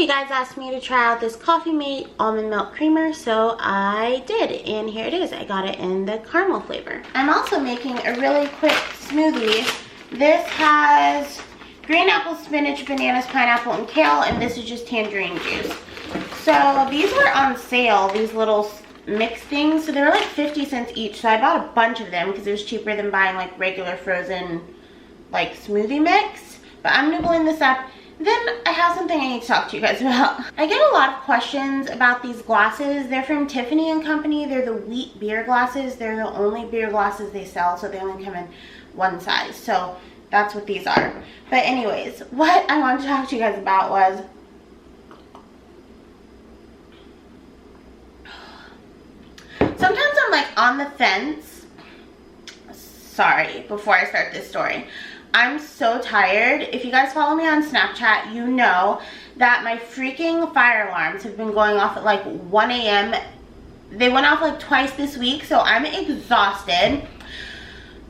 you guys asked me to try out this Coffee Mate almond milk creamer, so I did, and here it is. I got it in the caramel flavor. I'm also making a really quick smoothie. This has green apple, spinach, bananas, pineapple, and kale, and this is just tangerine juice. So these were on sale, these little mix things, so they were like 50 cents each, so I bought a bunch of them because it was cheaper than buying like regular frozen like smoothie mix. But I'm gonna blend this up. Then I have something I need to talk to you guys about. I get a lot of questions about these glasses. They're from Tiffany & Company. They're the wheat beer glasses. They're the only beer glasses they sell, so they only come in one size. So that's what these are. But anyways, what I wanted to talk to you guys about was sometimes I'm like on the fence. Sorry, before I start this story. I'm so tired. If you guys follow me on Snapchat, you know that my freaking fire alarms have been going off at like 1 a.m. They went off like twice this week, so I'm exhausted.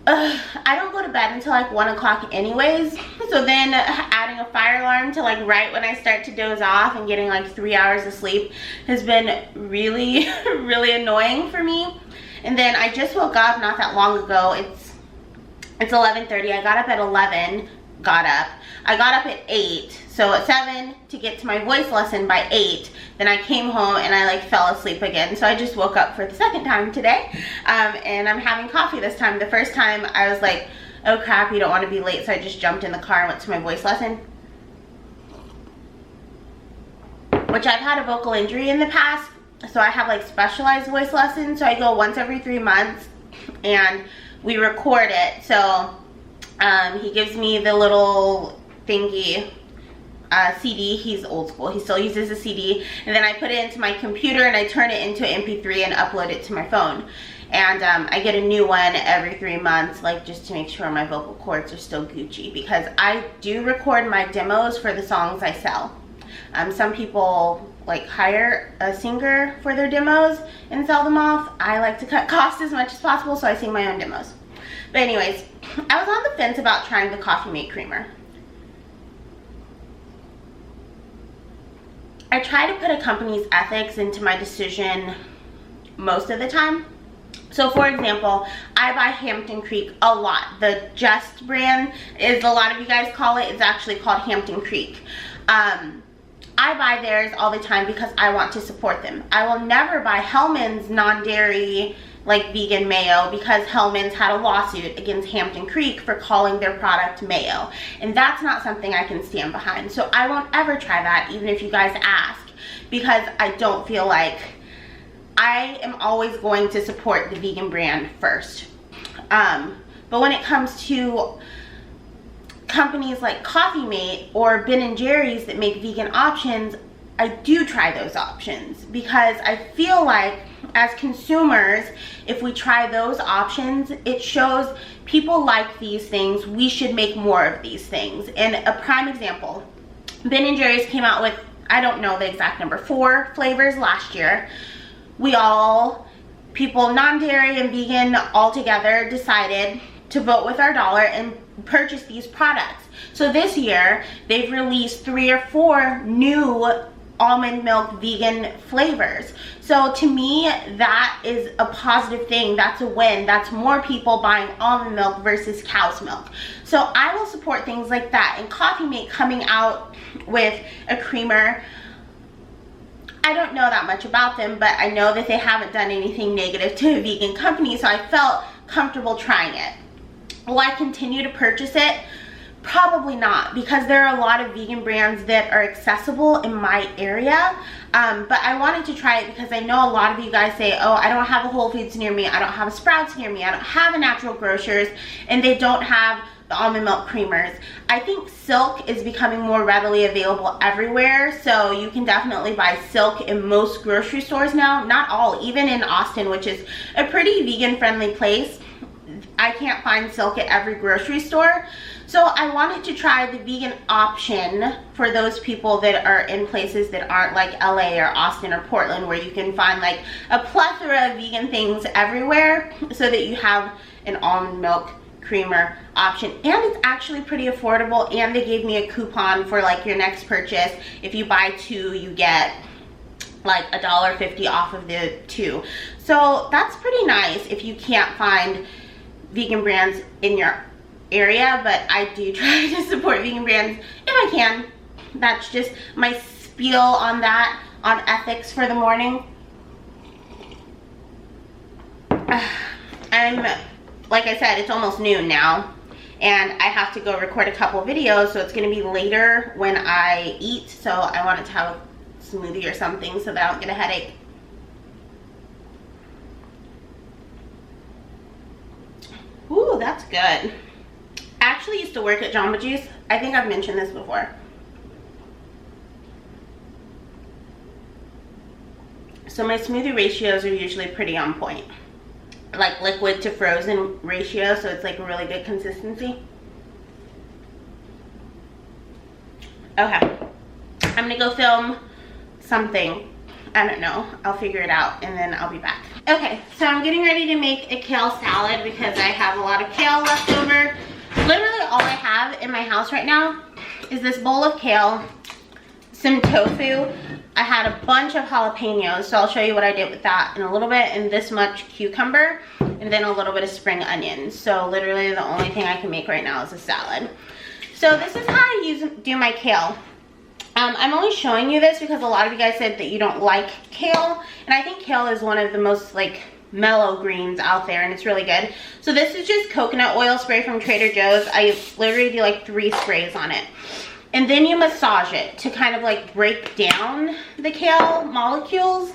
I don't go to bed until like 1 o'clock anyways, so then adding a fire alarm to like right when I start to doze off and getting like 3 hours of sleep has been really, really annoying for me. And then I just woke up not that long ago. It's 11:30. I got up at 11, I got up at 8, so at 7 to get to my voice lesson by 8. Then I came home and I like fell asleep again. So I just woke up for the second time today, and I'm having coffee this time. The first time I was like, oh crap, you don't want to be late, so I just jumped in the car and went to my voice lesson. Which I've had a vocal injury in the past, so I have like specialized voice lessons, so I go once every 3 months and we record it. So he gives me the little thingy CD. He's old school, he still uses a CD, and then I put it into my computer and I turn it into an MP3 and upload it to my phone. And I get a new one every 3 months, like just to make sure my vocal cords are still Gucci, because I do record my demos for the songs I sell. Some people like hire a singer for their demos and sell them off. I like to cut costs as much as possible, so I sing my own demos. But anyways, I was on the fence about trying the Coffee Mate creamer. I try to put a company's ethics into my decision most of the time. So for example, I buy Hampton Creek a lot. The Just brand is, a lot of you guys call it, it's actually called Hampton Creek. I buy theirs all the time because I want to support them. I will never buy Hellmann's non-dairy like vegan mayo because Hellmann's had a lawsuit against Hampton Creek for calling their product mayo, and that's not something I can stand behind. So I won't ever try that, even if you guys ask, because I don't feel like, I am always going to support the vegan brand first. But when it comes to companies like Coffee Mate or Ben & Jerry's that make vegan options, I do try those options because I feel like as consumers, if we try those options, it shows people like these things. We should make more of these things. And a prime example, Ben & Jerry's came out with, I don't know the exact number, 4 flavors last year. We all, people non-dairy and vegan all together, decided to vote with our dollar and purchase these products. So this year they've released 3 or 4 new almond milk vegan flavors. So to me, that is a positive thing. That's a win. That's more people buying almond milk versus cow's milk. So I will support things like that. And Coffee Mate coming out with a creamer, I don't know that much about them, but I know that they haven't done anything negative to a vegan company, so I felt comfortable trying it. Will I continue to purchase it? Probably not, because there are a lot of vegan brands that are accessible in my area. But I wanted to try it because I know a lot of you guys say, oh, I don't have a Whole Foods near me, I don't have a Sprouts near me, I don't have a Natural Grocers, and they don't have the almond milk creamers. I think Silk is becoming more readily available everywhere, so you can definitely buy Silk in most grocery stores now. Not all, even in Austin, which is a pretty vegan friendly place, I can't find Silk at every grocery store. So I wanted to try the vegan option for those people that are in places that aren't like LA or Austin or Portland, where you can find like a plethora of vegan things everywhere, so that you have an almond milk creamer option, and it's actually pretty affordable, and they gave me a coupon for like your next purchase. If you buy 2, you get like $1.50 off of the 2. So that's pretty nice if you can't find vegan brands in your area, but I do try to support vegan brands if I can. That's just my spiel on that, on ethics for the morning. Like I said, it's almost noon now, and I have to go record a couple videos, so it's gonna be later when I eat, so I wanted to have a smoothie or something so that I don't get a headache. Ooh, that's good. I actually used to work at Jamba Juice. I think I've mentioned this before. So my smoothie ratios are usually pretty on point. Like liquid to frozen ratio, so it's like a really good consistency. Okay, I'm gonna go film something. I don't know, I'll figure it out and then I'll be back. Okay, so I'm getting ready to make a kale salad because I have a lot of kale left over. Literally all I have in my house right now is this bowl of kale, some tofu. I had a bunch of jalapenos, so I'll show you what I did with that in a little bit, and this much cucumber, and then a little bit of spring onions. So literally the only thing I can make right now is a salad. So this is how I do my kale. I'm only showing you this because a lot of you guys said that you don't like kale, and I think kale is one of the most like mellow greens out there, and it's really good. So this is just coconut oil spray from Trader Joe's. I literally do like 3 sprays on it. And then you massage it to kind of like break down the kale molecules.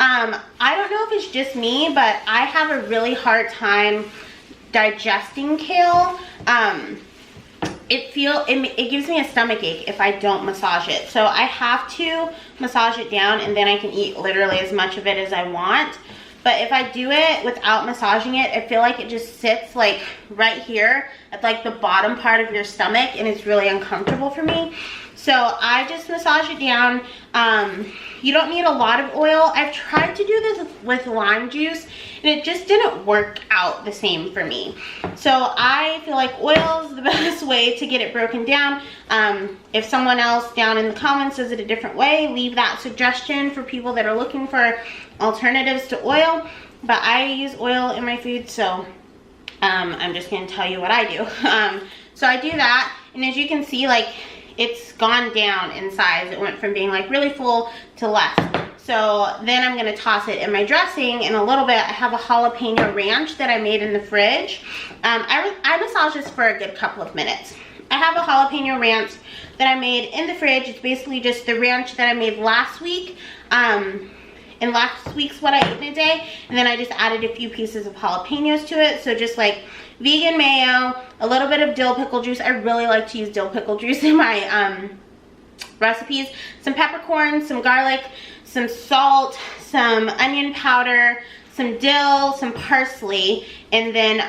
I don't know if it's just me, but I have a really hard time digesting kale. It gives me a stomach ache if I don't massage it. So I have to massage it down, and then I can eat literally as much of it as I want. But if I do it without massaging it, I feel like it just sits like right here at like the bottom part of your stomach, and it's really uncomfortable for me. So I just massage it down. You don't need a lot of oil. I've tried to do this with lime juice, and it just didn't work out the same for me. So I feel like oil is the best way to get it broken down. If someone else down in the comments does it a different way, leave that suggestion for people that are looking for alternatives to oil. But I use oil in my food, so I'm just going to tell you what I do. So I do that, and as you can see, like, it's gone down in size. It went from being like really full to less. So then I'm gonna toss it in my dressing in a little bit. I have a jalapeno ranch that I made in the fridge. I massage this for a good couple of minutes. I have a jalapeno ranch that I made in the fridge. It's basically just the ranch that I made last week. And last week's what I ate in a day. And then I just added a few pieces of jalapenos to it. So just like vegan mayo, a little bit of dill pickle juice. I really like to use dill pickle juice in my recipes. Some peppercorns, some garlic, some salt, some onion powder, some dill, some parsley, and then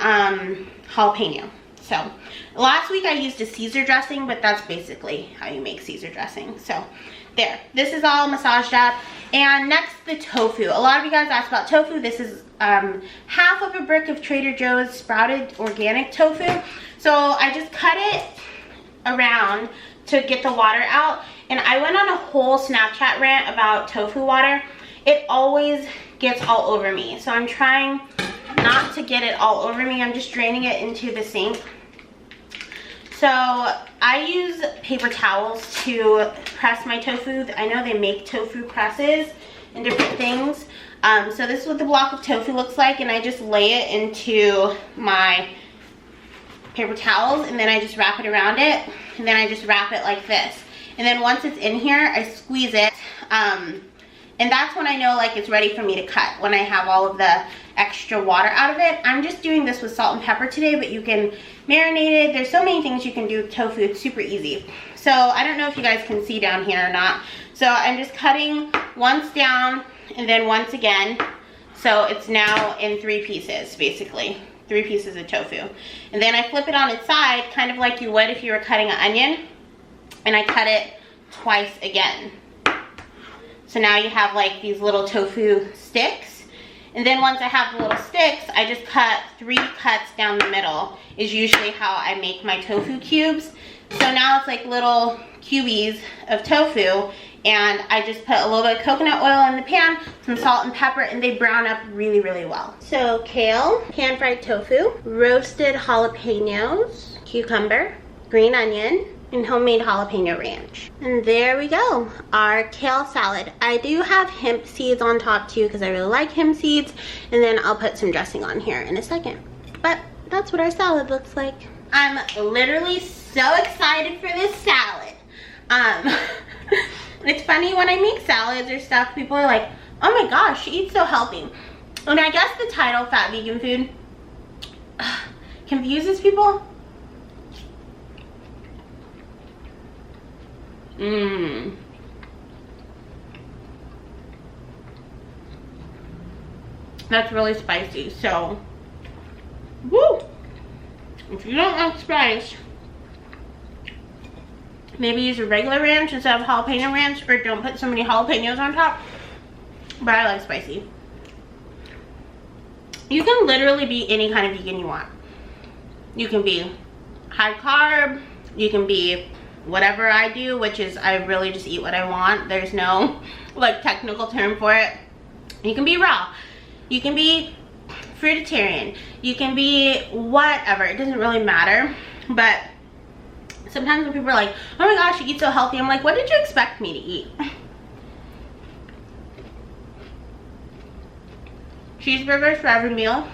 jalapeno. So last week I used a Caesar dressing, but that's basically how you make Caesar dressing. So there, this is all massaged up. And next, the tofu. A lot of you guys asked about tofu. This is half of a brick of Trader Joe's sprouted organic tofu. So I just cut it around to get the water out. And I went on a whole Snapchat rant about tofu water. It always gets all over me. So I'm trying not to get it all over me. I'm just draining it into the sink. So I use paper towels to press my tofu. I know they make tofu presses and different things. So this is what the block of tofu looks like, and I just lay it into my paper towels, and then I just wrap it around it, and then I just wrap it like this. And then once it's in here, I squeeze it, and that's when I know like it's ready for me to cut, when I have all of the extra water out of it. I'm just doing this with salt and pepper today, but you can marinate it. There's so many things you can do with tofu. It's super easy. So I don't know if you guys can see down here or not. So I'm just cutting once down and then once again. So it's now in 3 pieces, basically. 3 pieces of tofu. And then I flip it on its side, kind of like you would if you were cutting an onion. And I cut it twice again. So now you have like these little tofu sticks. And then once I have the little sticks, I just cut 3 cuts down the middle is usually how I make my tofu cubes. So now it's like little cubies of tofu, and I just put a little bit of coconut oil in the pan, some salt and pepper, and they brown up really, really well. So kale, pan-fried tofu, roasted jalapenos, cucumber, green onion, and homemade jalapeno ranch. And there we go, our kale salad. I do have hemp seeds on top too because I really like hemp seeds, and then I'll put some dressing on here in a second. But that's what our salad looks like. I'm literally so excited for this salad. It's funny when I make salads or stuff, people are like, oh my gosh, she eats so healthy. And I guess the title, Fat Vegan Food, confuses people. That's really spicy, so, woo! If you don't like spice, maybe use a regular ranch instead of jalapeno ranch, or don't put so many jalapenos on top. But I like spicy. You can literally be any kind of vegan you want. You can be high carb, you can be whatever I do, which is I really just eat what I want. There's no like technical term for it. You can be raw, you can be fruitarian, you can be whatever, it doesn't really matter. But sometimes when people are like, oh my gosh, you eat so healthy, I'm like, what did you expect me to eat? Cheeseburgers for every meal.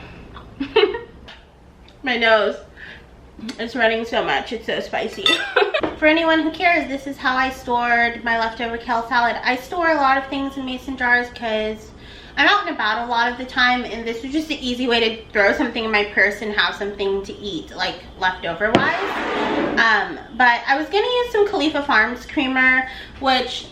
My nose is running so much, it's so spicy. For anyone who cares, this is how I stored my leftover kale salad. I store a lot of things in mason jars because I'm out and about a lot of the time, and this was just an easy way to throw something in my purse and have something to eat, like leftover wise. But I was gonna use some Khalifa Farms creamer, which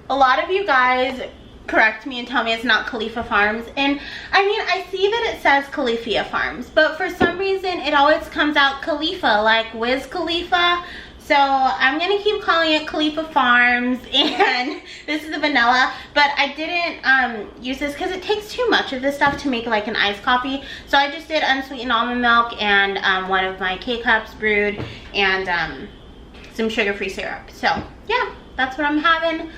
a lot of you guys correct me and tell me it's not Khalifa Farms. And I mean, I see that it says Khalifa Farms, but for some reason it always comes out Khalifa, like Wiz Khalifa. So I'm gonna keep calling it Khalifa Farms, and this is the vanilla. But I didn't use this because it takes too much of this stuff to make like an iced coffee. So I just did unsweetened almond milk and one of my K-cups brewed, and some sugar-free syrup. So yeah, that's what I'm having.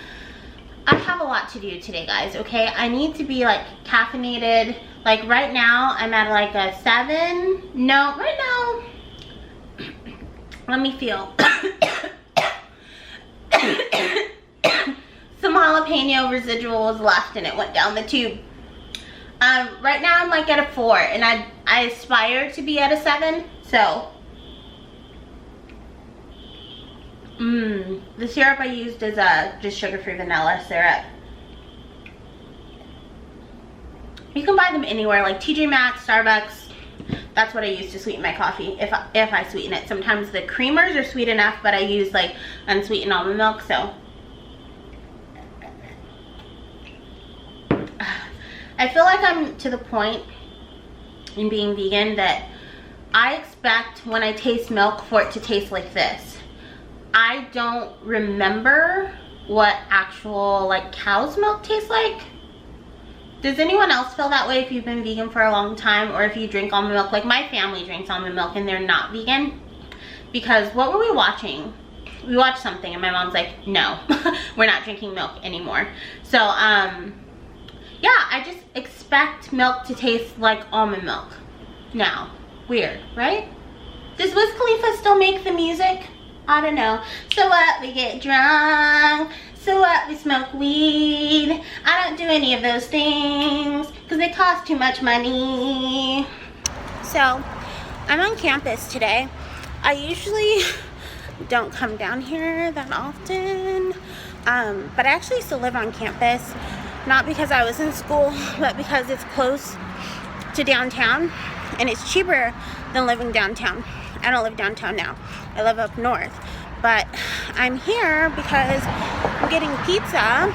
I have a lot to do today, guys, okay? I need to be like caffeinated. Like right now I'm at like a 7. No, right now, let me feel. Some jalapeno residuals left and it went down the tube. Right now I'm like at a 4, and I aspire to be at a 7. So the syrup I used is just sugar-free vanilla syrup. You can buy them anywhere, like TJ Maxx, Starbucks. That's what I use to sweeten my coffee, if I sweeten it. Sometimes the creamers are sweet enough, but I use like unsweetened almond milk. So I feel like I'm to the point in being vegan that I expect when I taste milk for it to taste like this. I don't remember what actual like cow's milk tastes like. Does anyone else feel that way if you've been vegan for a long time, or if you drink almond milk? Like my family drinks almond milk and they're not vegan. Because what were we watching? We watched something and my mom's like, no, we're not drinking milk anymore. So yeah, I just expect milk to taste like almond milk now. Weird, right? Does Wiz Khalifa still make the music? I don't know. So what? We get drunk. So what? We smoke weed. I don't do any of those things because they cost too much money. So I'm on campus today. I usually don't come down here that often, but I actually used to live on campus, not because I was in school, but because it's close to downtown and it's cheaper than living downtown. I don't live downtown now. I live up north. But I'm here because I'm getting pizza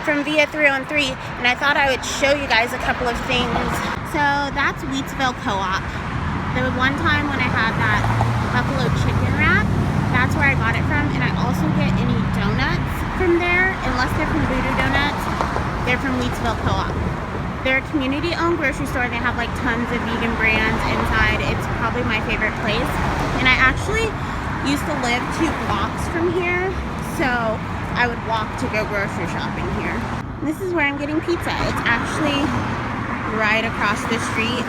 from Via 303, and I thought I would show you guys a couple of things. So that's Wheatsville Co-op. There was one time when I had that buffalo chicken wrap. That's where I got it from. And I also get any donuts from there, unless they're from Voodoo Donuts. They're from Wheatsville Co-op. They're a community-owned grocery store. They have like tons of vegan brands inside. It's probably my favorite place. And I actually used to live 2 blocks from here, so I would walk to go grocery shopping here. This is where I'm getting pizza. It's actually right across the street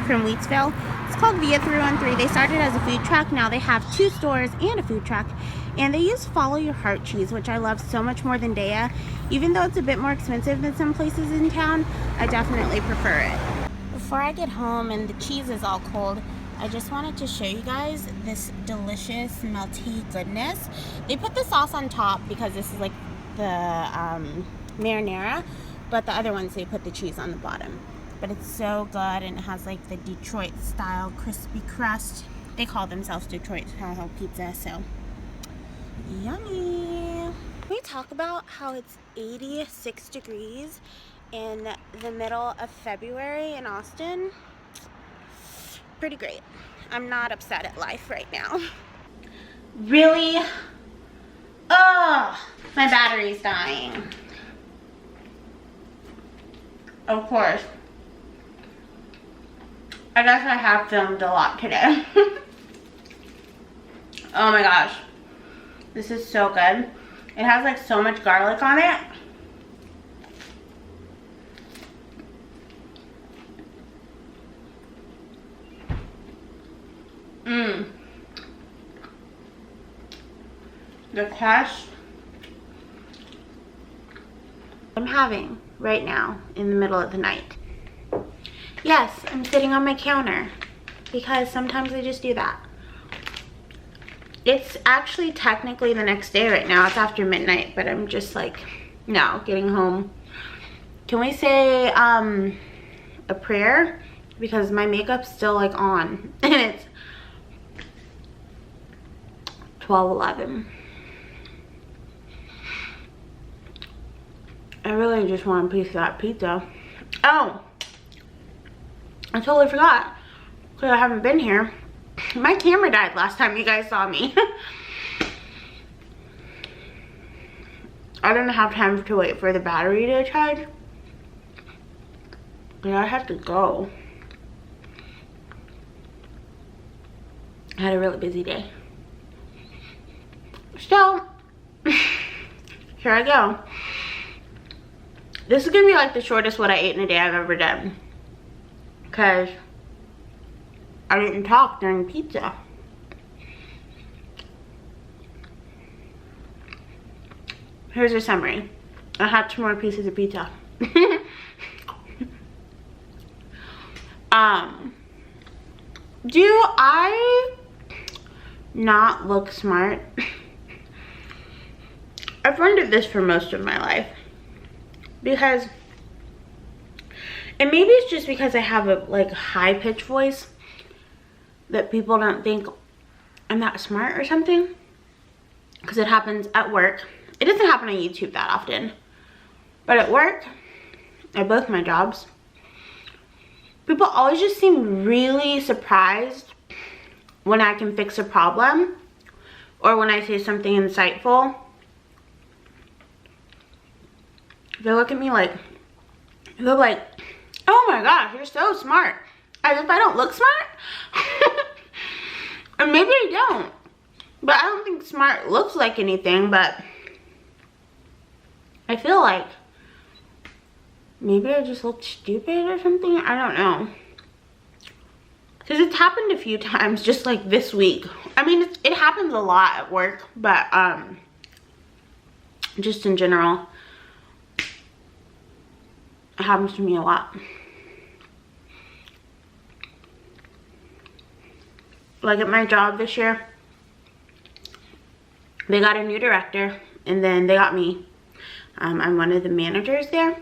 from Wheatsville. It's called Via 313. They started as a food truck. Now they have 2 stores and a food truck. And they use Follow Your Heart cheese, which I love so much more than Daya. Even though it's a bit more expensive than some places in town, I definitely prefer it. Before I get home and the cheese is all cold, I just wanted to show you guys this delicious melty goodness. They put the sauce on top because this is like the marinara, but the other ones they put the cheese on the bottom. But it's so good, and it has like the Detroit style crispy crust. They call themselves Detroit style pizza, so yummy. Can we talk about how it's 86 degrees in the middle of February in Austin? Pretty great. I'm not upset at life right now. Really? Oh, my battery's dying. Of course. I guess I have filmed a lot today. Oh my gosh. This is so good. It has like so much garlic on it. Mmm. The crust I'm having right now in the middle of the night. Yes, I'm sitting on my counter because sometimes I just do that. It's actually technically the next day right now. It's after midnight, but I'm just like, no, getting home. Can we say a prayer? Because my makeup's still like on and it's 12:11. I really just want a piece of that pizza. Oh, I totally forgot. Because I haven't been here. My camera died last time you guys saw me. I don't have time to wait for the battery to charge. But I have to go. I had a really busy day. So, here I go. This is gonna be like the shortest what I ate in a day I've ever done. Because I didn't talk during pizza. Here's a summary. I had 2 more pieces of pizza. Do I not look smart? I've wondered this for most of my life. Because, and maybe it's just because I have a like high-pitched voice that people don't think I'm that smart or something. Because it happens at work. It doesn't happen on YouTube that often. But at work, at both my jobs, people always just seem really surprised when I can fix a problem or when I say something insightful. They look at me like, they're like, oh my gosh, you're so smart. As if I don't look smart. And maybe I don't. But I don't think smart looks like anything, but I feel like maybe I just look stupid or something. I don't know. Because it's happened a few times just like this week. I mean, it happens a lot at work, but just in general. It happens to me a lot. Like at my job this year, they got a new director and then they got me. I'm one of the managers there.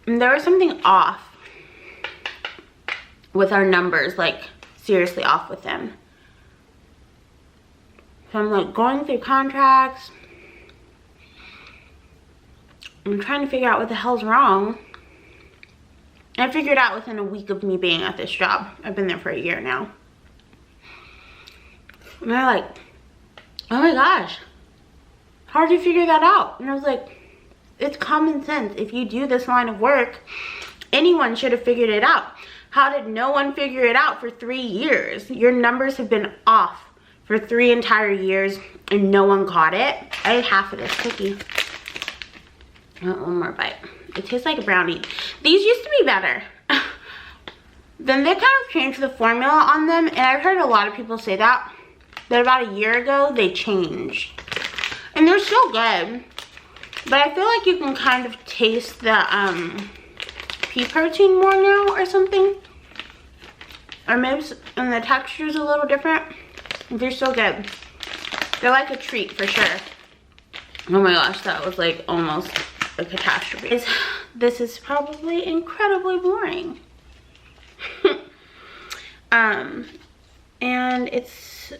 And there was something off with our numbers, like seriously off with them. So I'm like going through contracts. I'm trying to figure out what the hell's wrong. I figured out within a week of me being at this job. I've been there for a year now. And they're like, oh my gosh, how did you figure that out? And I was like, it's common sense. If you do this line of work, anyone should have figured it out. How did no one figure it out for 3 years? Your numbers have been off for 3 entire years and no one caught it. I ate half of this cookie. One more bite. It tastes like a brownie. These used to be better. Then they kind of changed the formula on them, and I've heard a lot of people say that about a year ago they changed. And they're still good, but I feel like you can kind of taste the pea protein more now or something. Or maybe, and the texture is a little different. They're so good. They're like a treat for sure. Oh my gosh, that was like almost a catastrophe. This is probably incredibly boring. And it's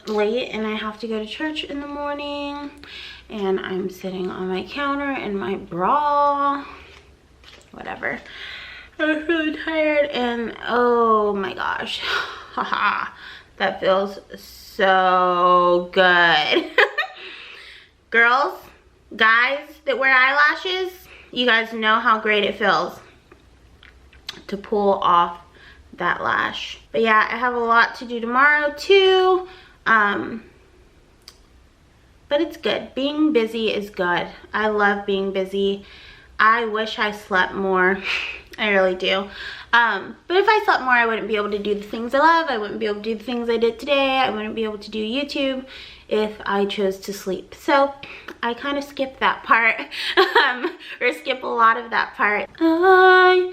late and I have to go to church in the morning, and I'm sitting on my counter in my bra, whatever. I'm really tired, and oh my gosh, haha, that feels so good. Girls, guys that wear eyelashes, you guys know how great it feels to pull off that lash. But yeah, I have a lot to do tomorrow too, but it's good. Being busy is good. I love being busy. I wish I slept more. I really do. But if I slept more, I wouldn't be able to do the things I love. I wouldn't be able to do the things I did today. I wouldn't be able to do YouTube if I chose to sleep. So I kind of skip that part, or skip a lot of that part. I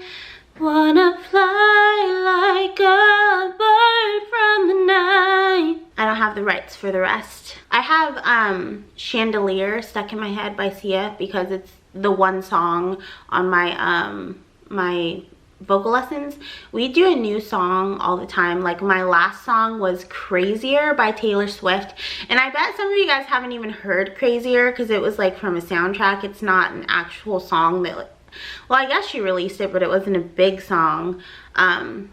wanna fly like a bird from the night. I don't have the rights for the rest. I have Chandelier stuck in my head by Sia because it's the one song on my my vocal lessons. We do a new song all the time. Like my last song was Crazier by Taylor Swift, and I bet some of you guys haven't even heard Crazier because it was like from a soundtrack. It's not an actual song that, well, I guess she released it, but it wasn't a big song. And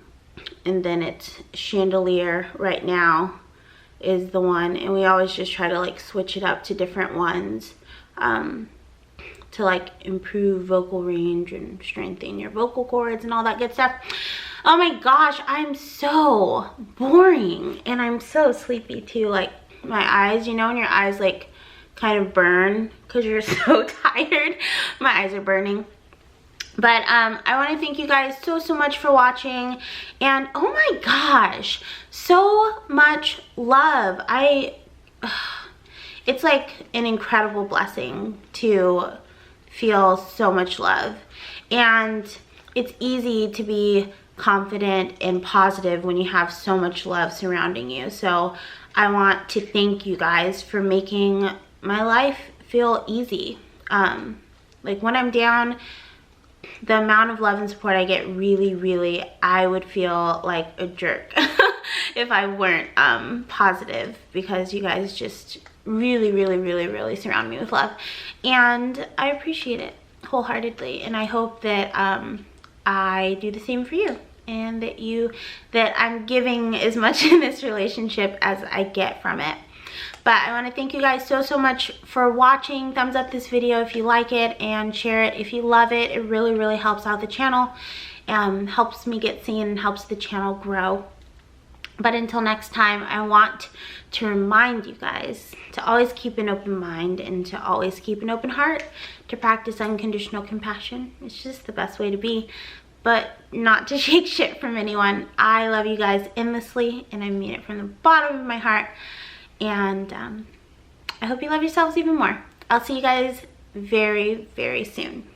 then it's Chandelier right now is the one, and we always just try to like switch it up to different ones to like improve vocal range and strengthen your vocal cords and all that good stuff. Oh my gosh, I'm so boring and I'm so sleepy too. Like my eyes, you know when your eyes like kind of burn because you're so tired? My eyes are burning. But I want to thank you guys so much for watching, and oh my gosh, so much love. It's like an incredible blessing to feel so much love, and it's easy to be confident and positive when you have so much love surrounding you. So I want to thank you guys for making my life feel easy. Like when I'm down, the amount of love and support I get, really, I would feel like a jerk if I weren't positive, because you guys just really surround me with love, and I appreciate it wholeheartedly. And I hope that I do the same for you, and that I'm giving as much in this relationship as I get from it. But I want to thank you guys so much for watching. Thumbs up this video if you like it, and share it if you love it. It really helps out the channel, helps me get seen, and helps the channel grow. But until next time, I want to remind you guys to always keep an open mind and to always keep an open heart, to practice unconditional compassion. It's just the best way to be, but not to take shit from anyone. I love you guys endlessly, and I mean it from the bottom of my heart. And I hope you love yourselves even more. I'll see you guys very soon.